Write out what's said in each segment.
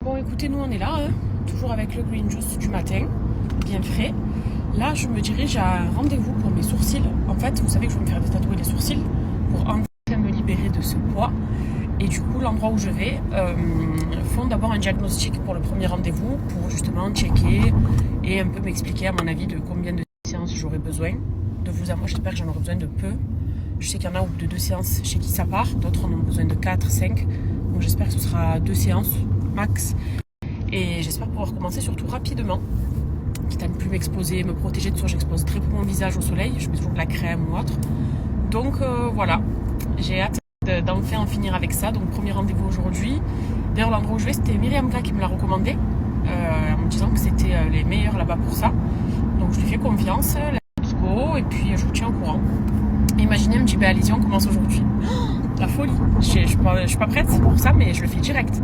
Bon, écoutez, nous on est là, hein, toujours avec le green juice du matin, bien frais. Là, je me dirige à un rendez-vous pour mes sourcils. En fait, vous savez que je vais me faire détatouer les sourcils pour enfin me libérer de ce poids. Et du coup, l'endroit où je vais font d'abord un diagnostic pour le premier rendez-vous pour justement checker et un peu m'expliquer, à mon avis, de combien de séances j'aurai besoin. De vous à moi, j'espère que j'en aurai besoin de peu. Je sais qu'il y en a au bout de 2 séances chez qui ça part, d'autres en ont besoin de 4, 5. Donc j'espère que ce sera 2 séances max. Et j'espère pouvoir commencer surtout rapidement, quitte à ne plus m'exposer, me protéger de ça. J'expose très peu mon visage au soleil, je mets toujours de la crème ou autre. Donc voilà, j'ai hâte d'enfin en finir avec ça. Donc premier rendez-vous aujourd'hui. D'ailleurs l'endroit où je vais, c'était Myriam K qui me l'a recommandé, en me disant que c'était les meilleurs là-bas pour ça. Donc je lui fais confiance, let's go, et puis je vous tiens au courant. Imaginez, elle me dit bah allez-y, on commence aujourd'hui. La folie, je suis pas prête pour ça, mais je le fais direct.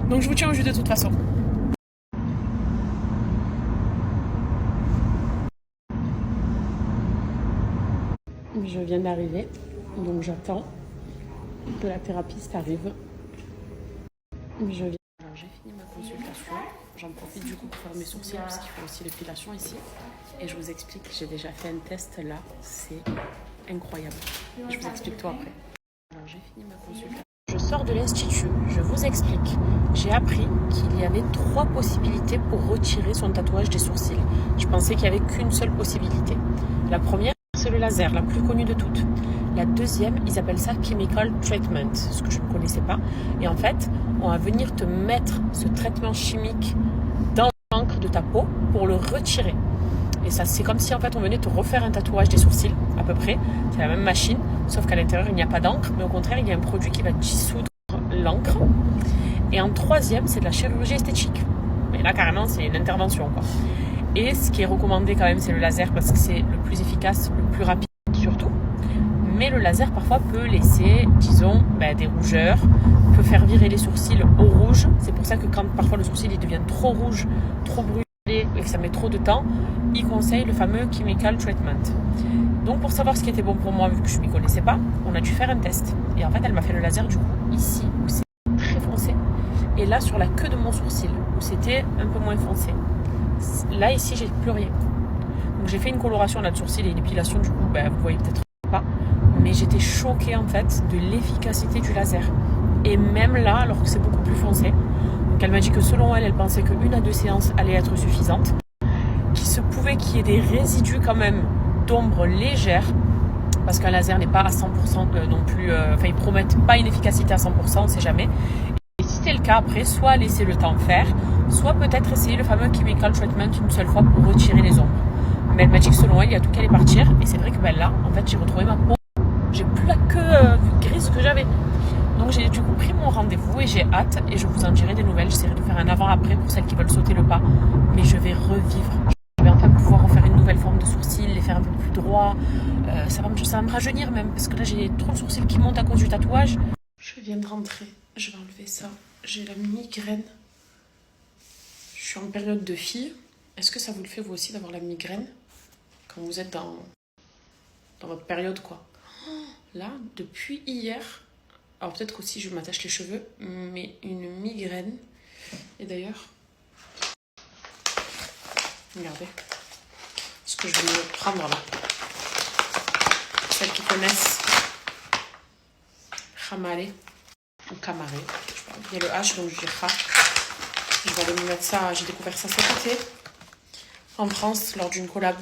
Donc je vous tiens au jus de toute façon. Je viens d'arriver, donc j'attends que la thérapeute arrive. Alors j'ai fini ma consultation, j'en profite du coup pour faire mes sourcils parce qu'il faut aussi l'épilation ici. Et je vous explique, j'ai déjà fait un test là, c'est incroyable. Je vous explique tout après. Alors j'ai fini ma consultation. Je sors de l'institut, je vous explique. J'ai appris qu'il y avait 3 possibilités pour retirer son tatouage des sourcils. Je pensais qu'il n'y avait qu'une seule possibilité. La première, c'est le laser, la plus connue de toutes. La deuxième, ils appellent ça chemical treatment, ce que je ne connaissais pas. Et en fait, on va venir te mettre ce traitement chimique dans l'encre de ta peau pour le retirer. Et ça, c'est comme si en fait on venait te refaire un tatouage des sourcils, à peu près. C'est la même machine, sauf qu'à l'intérieur il n'y a pas d'encre, mais au contraire il y a un produit qui va dissoudre l'encre. Et en troisième, c'est de la chirurgie esthétique. Mais là carrément c'est une intervention quoi. Et ce qui est recommandé quand même, c'est le laser parce que c'est le plus efficace, le plus rapide surtout. Mais le laser parfois peut laisser, disons, des rougeurs, peut faire virer les sourcils au rouge. C'est pour ça que quand parfois le sourcil il devient trop rouge, trop brûlé et que ça met trop de temps, il conseille le fameux chemical treatment. Donc pour savoir ce qui était bon pour moi, vu que je ne m'y connaissais pas, on a dû faire un test. Et en fait, elle m'a fait le laser du coup ici, où c'est très foncé, et là sur la queue de mon sourcil, où c'était un peu moins foncé. Là ici, j'ai plus rien. Donc j'ai fait une coloration là de sourcil et une épilation du coup, vous voyez peut-être pas, mais j'étais choquée en fait de l'efficacité du laser. Et même là, alors que c'est beaucoup plus foncé, donc elle m'a dit que selon elle, elle pensait qu'une à 2 séances allait être suffisante, qu'il se pouvait qu'il y ait des résidus quand même d'ombre légère, parce qu'un laser n'est pas à 100% non plus, ils promettent pas une efficacité à 100%, on ne sait jamais. Et si c'est le cas après, soit laisser le temps faire, soit peut-être essayer le fameux chemical treatment une seule fois pour retirer les ombres. Mais elle m'a dit que selon elle, il y a tout qui allait partir, et c'est vrai que là, en fait, j'ai retrouvé ma peau, j'ai plus la queue grise que j'avais. Donc j'ai du coup pris mon rendez-vous et j'ai hâte et je vous en dirai des nouvelles. J'essaierai de faire un avant-après pour celles qui veulent sauter le pas. Mais je vais revivre. Je vais enfin pouvoir refaire une nouvelle forme de sourcils, les faire un peu plus droits. Ça va me rajeunir même parce que là j'ai trop de sourcils qui montent à cause du tatouage. Je viens de rentrer. Je vais enlever ça. J'ai la migraine. Je suis en période de fille. Est-ce que ça vous le fait vous aussi d'avoir la migraine quand vous êtes dans votre période quoi? Là, depuis hier... Alors peut-être aussi je m'attache les cheveux, mais une migraine. Et d'ailleurs, regardez ce que je vais me prendre là. Celles qui connaissent Khamare ou Kamare, il y a le H donc je dis Kha. Je vais aller me mettre ça, j'ai découvert ça cet été en France lors d'une collab.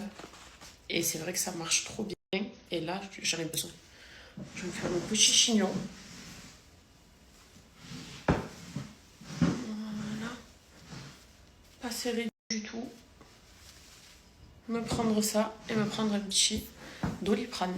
Et c'est vrai que ça marche trop bien. Et là, j'en ai besoin. Je vais me faire mon petit chignon. Pas serré du tout. Me prendre ça et me prendre un petit Doliprane.